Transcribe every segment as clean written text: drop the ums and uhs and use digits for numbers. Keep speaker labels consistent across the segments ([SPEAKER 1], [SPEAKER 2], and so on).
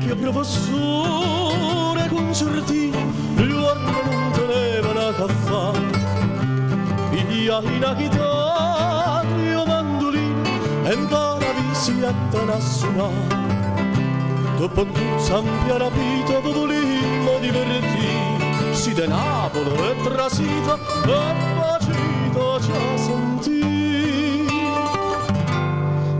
[SPEAKER 1] vecchio professore concertino, giorno non teneva una caffè. Piglia una chitarra, io mandolino, e imparavi a suonare. Dopo tu sempre rapito, volimmo divertire, si da Napoli e trasito, e facito già sentire.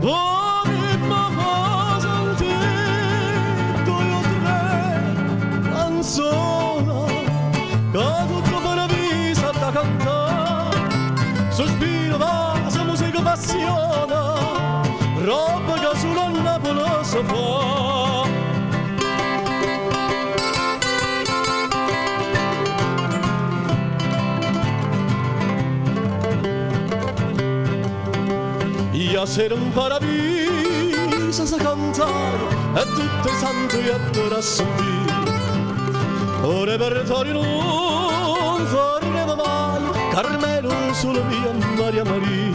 [SPEAKER 1] Volimmo fa sentire due o tre canzoni, che tutto paradiso da cantare, sospiro, vaso, musica, passione, roba che solo a Napoli si fa. Io sera un paradiso sa cantare e tutti i santi e a sentire. O repertorio non faremo mai, Carmelo solo mia Maria Maria.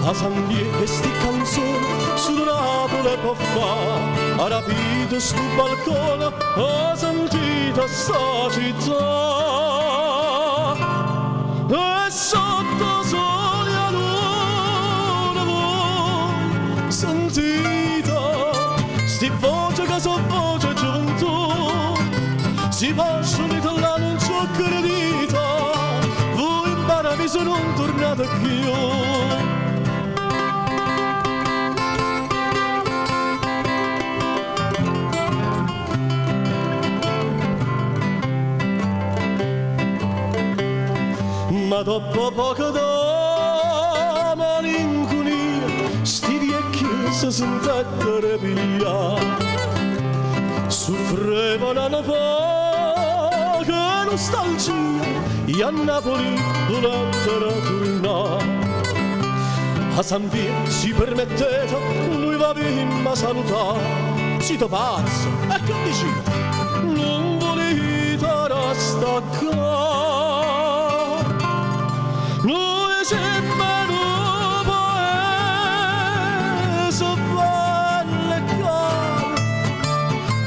[SPEAKER 1] A San Diego che sti canzoni su Napoli può fare, ha rapito stu balcone, ha sentito sta città. E sotto sole a luna voi sentite, sti voce che so voce gioventù, si possono italiano non ci ho credito, voi in paradiso non tornate più. Ma dopo poco da malinconia sti vecchi si sentettero pigliare, soffrevano una poca nostalgia e a Napoli volevano tornare. A San Pietro si permetteva, lui va via a salutare, siete pazzo, e che dici? Non volete restare qua. Noi siamo paese bello e caro,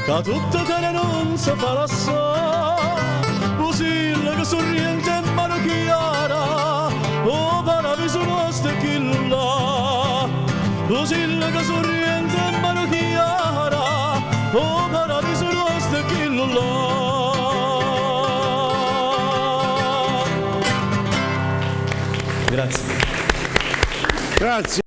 [SPEAKER 1] che tutte te non si fa lassare, così che sorriente e mano chiara, o paradiso nostro è chi là, così che sorriente e mano chiara, o paradiso nostro è chi là. Grazie.
[SPEAKER 2] Grazie.